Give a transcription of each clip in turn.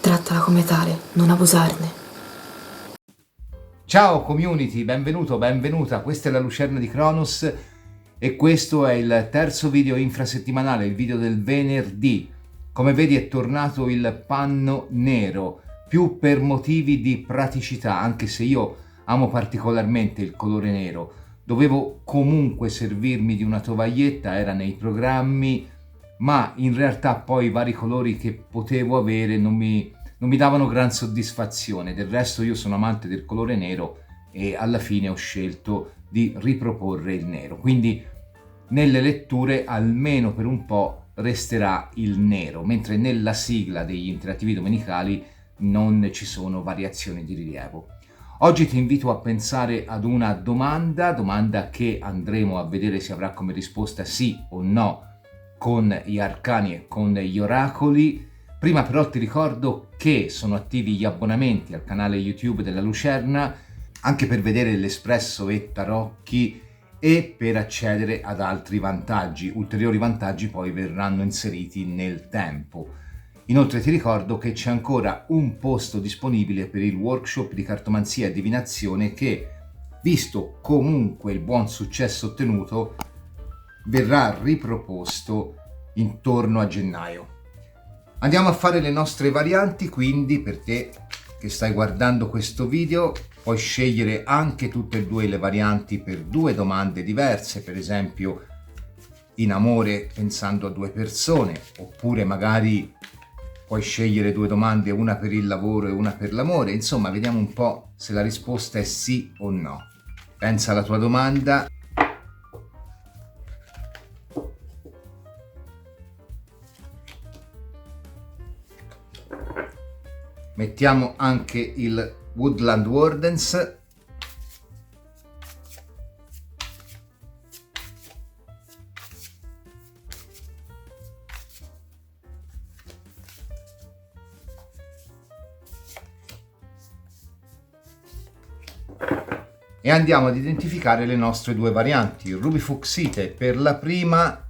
Trattala come tale, non abusarne. Ciao community, benvenuta, questa è la Lucerna di Cronos e questo è il terzo video infrasettimanale, il video del venerdì. Come vedi è tornato il panno nero, più per motivi di praticità, anche se io amo particolarmente il colore nero. Dovevo comunque servirmi di una tovaglietta, era nei programmi, ma in realtà poi i vari colori che potevo avere non mi davano gran soddisfazione. Del resto io sono amante del colore nero e alla fine ho scelto di riproporre il nero. Quindi nelle letture almeno per un po' resterà il nero, mentre nella sigla degli interattivi domenicali non ci sono variazioni di rilievo. Oggi ti invito a pensare ad una domanda che andremo a vedere se avrà come risposta sì o no con gli arcani e con gli oracoli. Prima però ti ricordo che sono attivi gli abbonamenti al canale YouTube della Lucerna, anche per vedere l'espresso e tarocchi e per accedere ad altri vantaggi. Ulteriori vantaggi poi verranno inseriti nel tempo. Inoltre ti ricordo che c'è ancora un posto disponibile per il workshop di cartomanzia e divinazione che, visto comunque il buon successo ottenuto, verrà riproposto intorno a gennaio. Andiamo a fare le nostre varianti, quindi per te che stai guardando questo video puoi scegliere anche tutte e due le varianti per due domande diverse, per esempio in amore pensando a due persone, oppure magari puoi scegliere due domande, una per il lavoro e una per l'amore. Insomma, vediamo un po' se la risposta è sì o no. Pensa alla tua domanda. Mettiamo anche il Woodland Wardens. E andiamo ad identificare le nostre due varianti, Ruby Fuchsite per la prima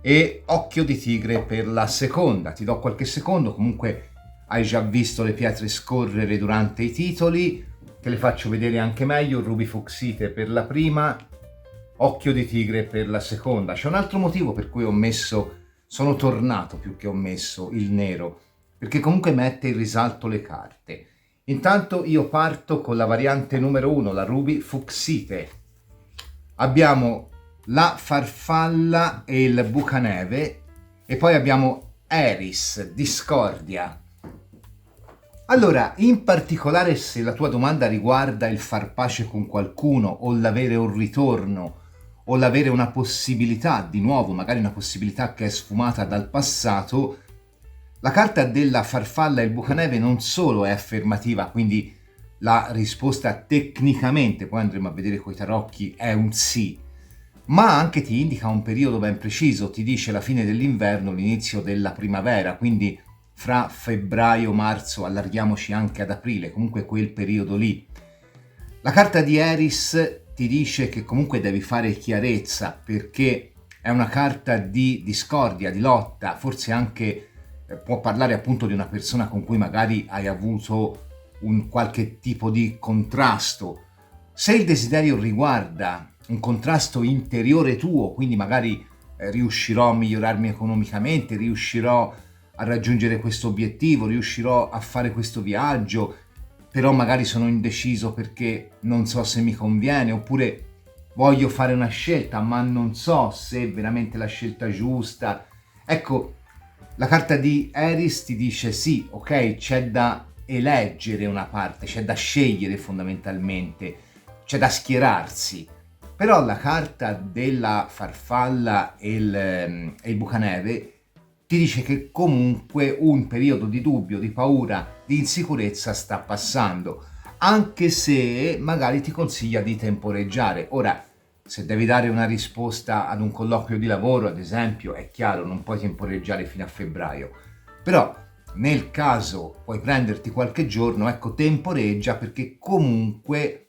e Occhio di Tigre per la seconda. Ti do qualche secondo, comunque hai già visto le pietre scorrere durante i titoli, te le faccio vedere anche meglio. Ruby Fuchsite per la prima, Occhio di Tigre per la seconda. C'è un altro motivo per cui sono tornato più che ho messo il nero, perché comunque mette in risalto le carte. Intanto io parto con la variante numero 1, la Ruby Fuchsite. Abbiamo la farfalla e il bucaneve e poi abbiamo Eris, discordia. Allora, in particolare se la tua domanda riguarda il far pace con qualcuno o l'avere un ritorno o l'avere una possibilità, di nuovo magari una possibilità che è sfumata dal passato, la carta della farfalla e il bucaneve non solo è affermativa, quindi la risposta tecnicamente, poi andremo a vedere coi tarocchi, è un sì, ma anche ti indica un periodo ben preciso, ti dice la fine dell'inverno, l'inizio della primavera, quindi fra febbraio, marzo, allarghiamoci anche ad aprile, comunque quel periodo lì. La carta di Eris ti dice che comunque devi fare chiarezza perché è una carta di discordia, di lotta, forse anche può parlare appunto di una persona con cui magari hai avuto un qualche tipo di contrasto. Se il desiderio riguarda un contrasto interiore tuo, quindi magari riuscirò a migliorarmi economicamente, riuscirò a raggiungere questo obiettivo, riuscirò a fare questo viaggio, però magari sono indeciso perché non so se mi conviene, oppure voglio fare una scelta ma non so se è veramente la scelta giusta. Ecco, la carta di Eris ti dice sì, ok, c'è da eleggere una parte, c'è da scegliere fondamentalmente, c'è da schierarsi. Però la carta della farfalla e il bucaneve ti dice che comunque un periodo di dubbio, di paura, di insicurezza sta passando, anche se magari ti consiglia di temporeggiare. Ora, se devi dare una risposta ad un colloquio di lavoro, ad esempio, è chiaro, non puoi temporeggiare fino a febbraio, però nel caso puoi prenderti qualche giorno, ecco, temporeggia, perché comunque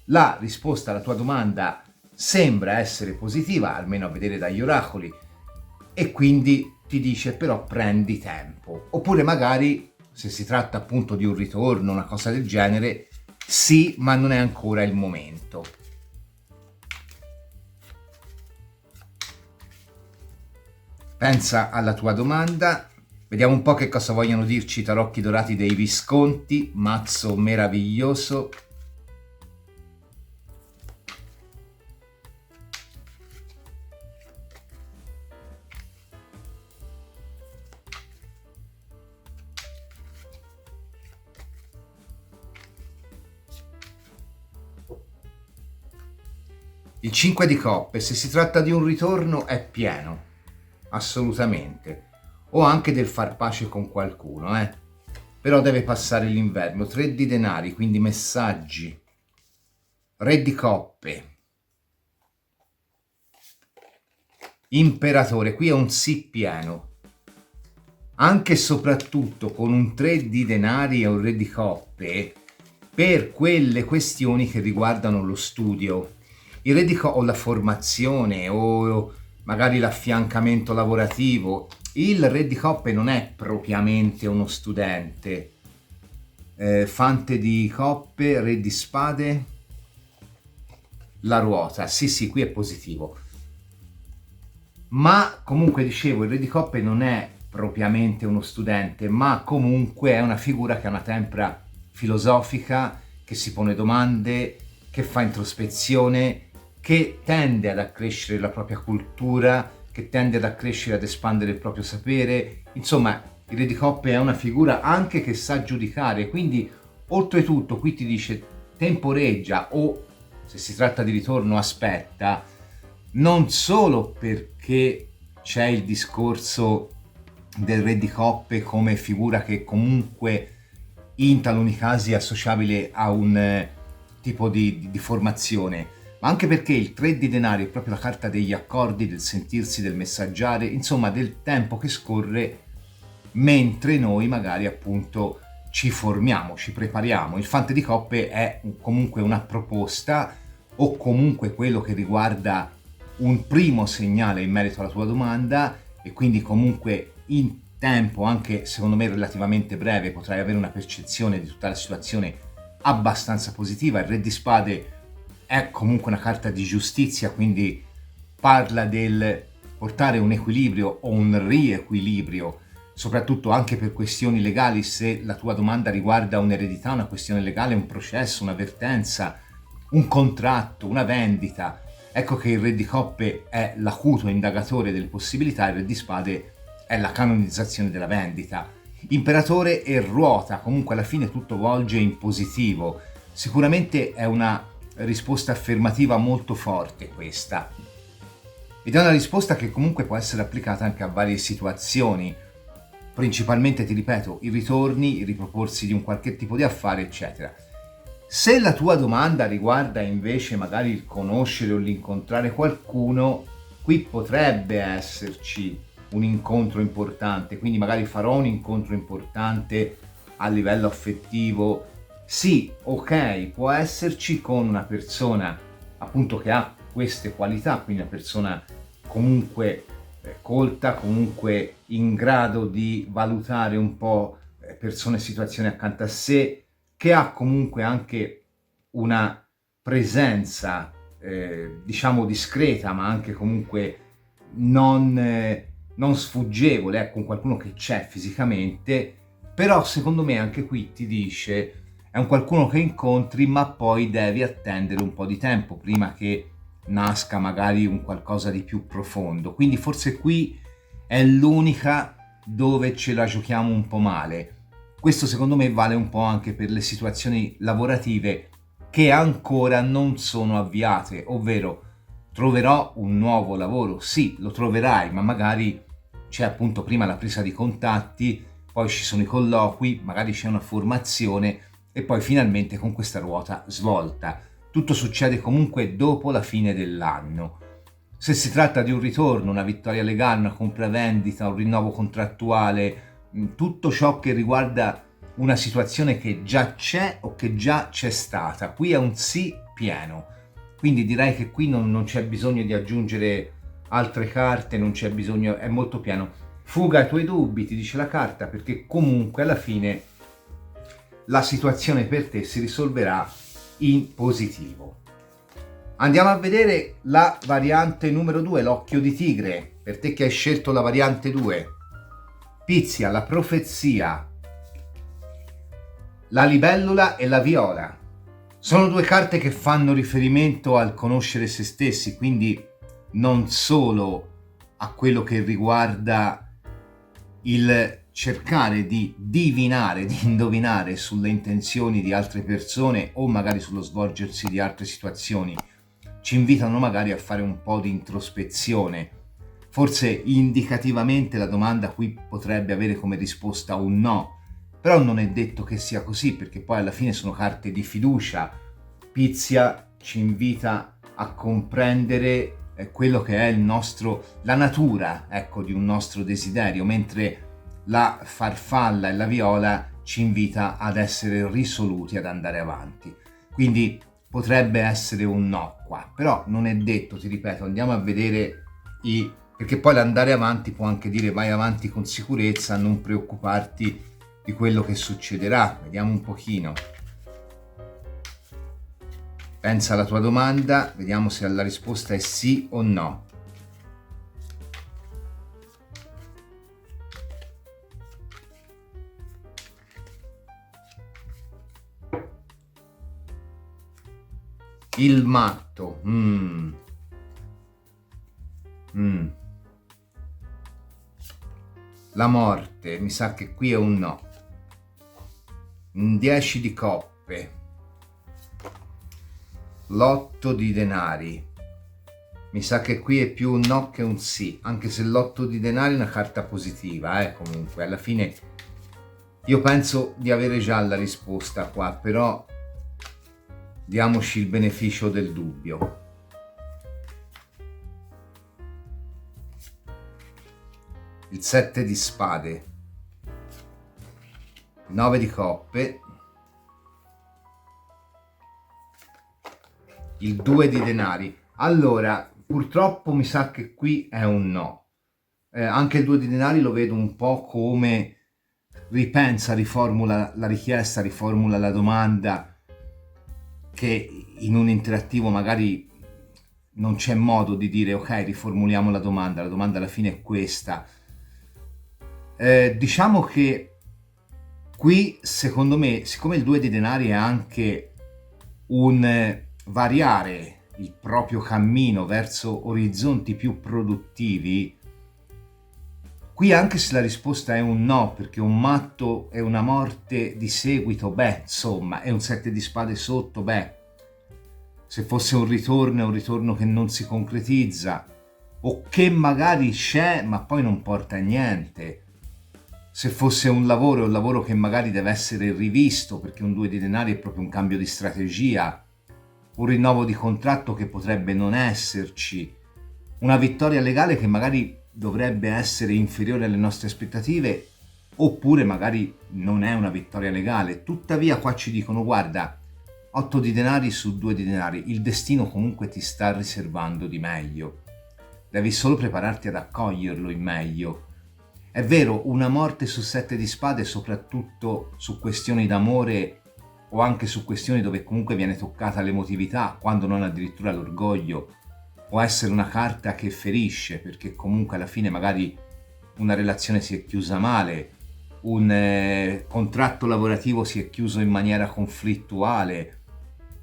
la risposta alla tua domanda sembra essere positiva, almeno a vedere dagli oracoli, e quindi ti dice però prendi tempo. Oppure magari se si tratta appunto di un ritorno, una cosa del genere, sì, ma non è ancora il momento. Pensa alla tua domanda, vediamo un po' che cosa vogliono dirci i tarocchi dorati dei Visconti, mazzo meraviglioso. Il 5 di coppe, se si tratta di un ritorno, è pieno, assolutamente. O anche del far pace con qualcuno, Però deve passare l'inverno. 3 di denari, quindi messaggi. Re di coppe. Imperatore, qui è un sì pieno. Anche e soprattutto con un 3 di denari e un re di coppe, per quelle questioni che riguardano lo studio. Il re di coppe o la formazione o magari l'affiancamento lavorativo. Il re di coppe non è propriamente uno studente. Fante di coppe, re di spade, la ruota. Sì, qui è positivo. Ma comunque dicevo, il re di coppe non è propriamente uno studente, ma comunque è una figura che ha una tempra filosofica, che si pone domande, che fa introspezione, che tende ad accrescere la propria cultura, che tende ad accrescere, ad espandere il proprio sapere. Insomma, il re di coppe è una figura anche che sa giudicare, quindi oltretutto qui ti dice temporeggia o, se si tratta di ritorno, aspetta, non solo perché c'è il discorso del re di coppe come figura che comunque in taluni casi è associabile a un tipo di formazione, ma anche perché il 3 di denari è proprio la carta degli accordi, del sentirsi, del messaggiare, insomma del tempo che scorre mentre noi magari appunto ci formiamo, ci prepariamo. Il fante di coppe è comunque una proposta o comunque quello che riguarda un primo segnale in merito alla tua domanda e quindi comunque in tempo anche secondo me relativamente breve potrai avere una percezione di tutta la situazione abbastanza positiva. Il re di spade è comunque una carta di giustizia, quindi parla del portare un equilibrio o un riequilibrio, soprattutto anche per questioni legali, se la tua domanda riguarda un'eredità, una questione legale, un processo, un'avvertenza, un contratto, una vendita. Ecco che il re di coppe è l'acuto indagatore delle possibilità, il re di spade è la canonizzazione della vendita. Imperatore e ruota, comunque alla fine tutto volge in positivo. Sicuramente è una risposta affermativa molto forte questa. Ed è una risposta che comunque può essere applicata anche a varie situazioni. Principalmente, ti ripeto, i ritorni, il riproporsi di un qualche tipo di affare, eccetera. Se la tua domanda riguarda invece magari il conoscere o l'incontrare qualcuno, qui potrebbe esserci un incontro importante, quindi magari farò un incontro importante a livello affettivo. Sì, ok, può esserci con una persona appunto che ha queste qualità, quindi una persona comunque colta, comunque in grado di valutare un po' persone e situazioni accanto a sé, che ha comunque anche una presenza diciamo discreta, ma anche comunque non sfuggevole, con qualcuno che c'è fisicamente. Però secondo me anche qui ti dice è un qualcuno che incontri, ma poi devi attendere un po' di tempo prima che nasca magari un qualcosa di più profondo. Quindi forse qui è l'unica dove ce la giochiamo un po' male. Questo secondo me vale un po' anche per le situazioni lavorative che ancora non sono avviate, ovvero troverò un nuovo lavoro. Sì, lo troverai, ma magari c'è appunto prima la presa di contatti, poi ci sono i colloqui, magari c'è una formazione e poi finalmente con questa ruota svolta. Tutto succede comunque dopo la fine dell'anno. Se si tratta di un ritorno, una vittoria legale, una compravendita, un rinnovo contrattuale, tutto ciò che riguarda una situazione che già c'è o che già c'è stata, qui è un sì pieno. Quindi direi che qui non c'è bisogno di aggiungere altre carte, non c'è bisogno, è molto pieno. fuga ai tuoi dubbi, ti dice la carta, perché comunque alla fine la situazione per te si risolverà in positivo. Andiamo a vedere la variante numero 2, l'occhio di tigre. Per te che hai scelto la variante 2, Pizia, la profezia, la libellula e la viola. Sono due carte che fanno riferimento al conoscere se stessi, quindi non solo a quello che riguarda il cercare di divinare, di indovinare sulle intenzioni di altre persone o magari sullo svolgersi di altre situazioni. Ci invitano magari a fare un po' di introspezione. Forse indicativamente la domanda qui potrebbe avere come risposta un no, però non è detto che sia così, perché poi alla fine sono carte di fiducia. Pizia ci invita a comprendere quello che è la natura, ecco, di un nostro desiderio, mentre la farfalla e la viola ci invita ad essere risoluti, ad andare avanti. Quindi potrebbe essere un no qua, però non è detto, ti ripeto, andiamo a vedere perché poi l'andare avanti può anche dire vai avanti con sicurezza, non preoccuparti di quello che succederà. Vediamo un pochino. Pensa alla tua domanda, vediamo se la risposta è sì o no. Il matto. La morte, mi sa che qui è un no. 10 di coppe. L'otto di denari. Mi sa che qui è più un no che un sì, anche se l'otto di denari è una carta positiva, comunque. Alla fine io penso di avere già la risposta qua, però diamoci il beneficio del dubbio. Il 7 di spade, 9 di coppe, il 2 di denari. Allora, purtroppo mi sa che qui è un no. Anche il 2 di denari lo vedo un po' come ripensa, riformula la richiesta, riformula la domanda, che in un interattivo magari non c'è modo di dire ok, riformuliamo la domanda alla fine è questa. Diciamo che qui secondo me, siccome il 2 di denari è anche un variare il proprio cammino verso orizzonti più produttivi, qui anche se la risposta è un no, perché un matto è una morte di seguito, insomma, è un 7 di spade sotto, se fosse un ritorno è un ritorno che non si concretizza, o che magari c'è ma poi non porta a niente. Se fosse un lavoro, è un lavoro che magari deve essere rivisto, perché un 2 di denari è proprio un cambio di strategia, un rinnovo di contratto che potrebbe non esserci, una vittoria legale che magari dovrebbe essere inferiore alle nostre aspettative, oppure magari non è una vittoria legale. Tuttavia qua ci dicono guarda, 8 di denari su 2 di denari, il destino comunque ti sta riservando di meglio, devi solo prepararti ad accoglierlo in meglio. È vero, una morte su 7 di spade, soprattutto su questioni d'amore o anche su questioni dove comunque viene toccata l'emotività, quando non addirittura l'orgoglio, può essere una carta che ferisce, perché comunque alla fine magari una relazione si è chiusa male, un contratto lavorativo si è chiuso in maniera conflittuale,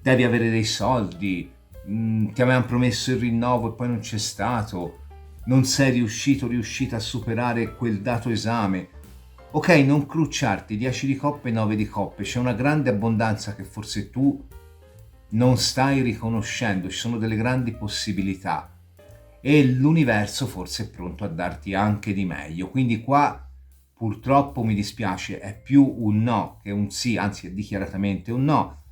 devi avere dei soldi, ti avevano promesso il rinnovo e poi non c'è stato, non sei riuscita a superare quel dato esame. Ok, non crucciarti, 10 di coppe, 9 di coppe, c'è una grande abbondanza che forse tu non stai riconoscendo, ci sono delle grandi possibilità e l'universo forse è pronto a darti anche di meglio. Quindi qua purtroppo mi dispiace, è più un no che un sì, anzi è dichiaratamente un no.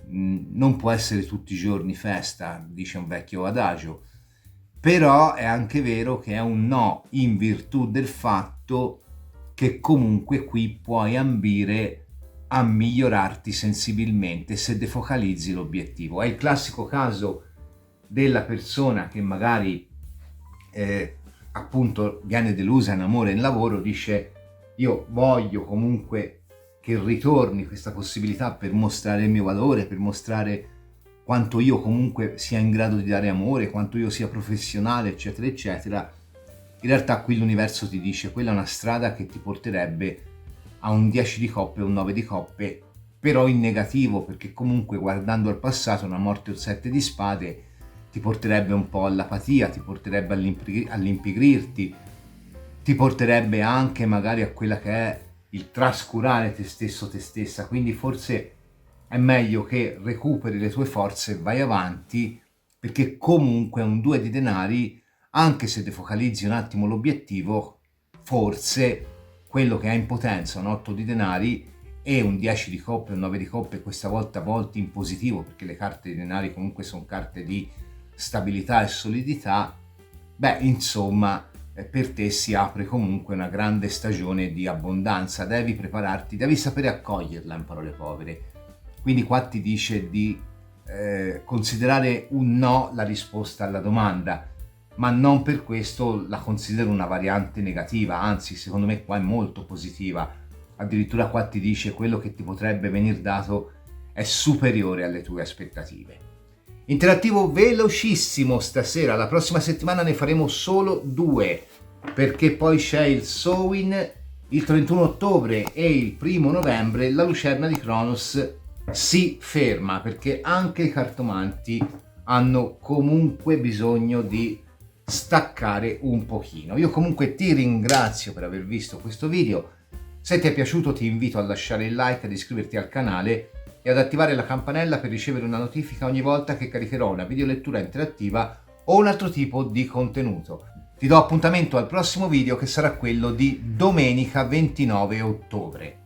Non può essere tutti i giorni festa, dice un vecchio adagio, però è anche vero che è un no in virtù del fatto che comunque qui puoi ambire a migliorarti sensibilmente se defocalizzi l'obiettivo. È il classico caso della persona che magari appunto viene delusa in amore e in lavoro, dice io voglio comunque che ritorni questa possibilità per mostrare il mio valore, per mostrare quanto io comunque sia in grado di dare amore, quanto io sia professionale, eccetera, eccetera. In realtà qui l'universo ti dice quella è una strada che ti porterebbe a un 10 di coppe o un 9 di coppe, però in negativo, perché comunque guardando al passato una morte o 7 di spade ti porterebbe un po' all'apatia, ti porterebbe all'impigrirti, ti porterebbe anche magari a quella che è il trascurare te stesso, te stessa. Quindi forse è meglio che recuperi le tue forze e vai avanti, perché comunque un 2 di denari, anche se defocalizzi un attimo l'obiettivo, forse quello che è in potenza un 8 di denari e un 10 di coppe, un 9 di coppe, questa volta volti in positivo, perché le carte di denari comunque sono carte di stabilità e solidità, beh, insomma, per te si apre comunque una grande stagione di abbondanza. Devi prepararti, devi sapere accoglierla, in parole povere. Quindi qua ti dice di considerare un no la risposta alla domanda, ma non per questo la considero una variante negativa, anzi secondo me qua è molto positiva. Addirittura qua ti dice quello che ti potrebbe venir dato è superiore alle tue aspettative. Interattivo velocissimo stasera, la prossima settimana ne faremo solo 2, perché poi c'è il Samhain il 31 ottobre e il 1 novembre la lucerna di Cronos si ferma, perché anche i cartomanti hanno comunque bisogno di staccare un pochino. Io comunque ti ringrazio per aver visto questo video. Se ti è piaciuto ti invito a lasciare il like, ad iscriverti al canale e ad attivare la campanella per ricevere una notifica ogni volta che caricherò una videolettura interattiva o un altro tipo di contenuto. Ti do appuntamento al prossimo video, che sarà quello di domenica 29 ottobre.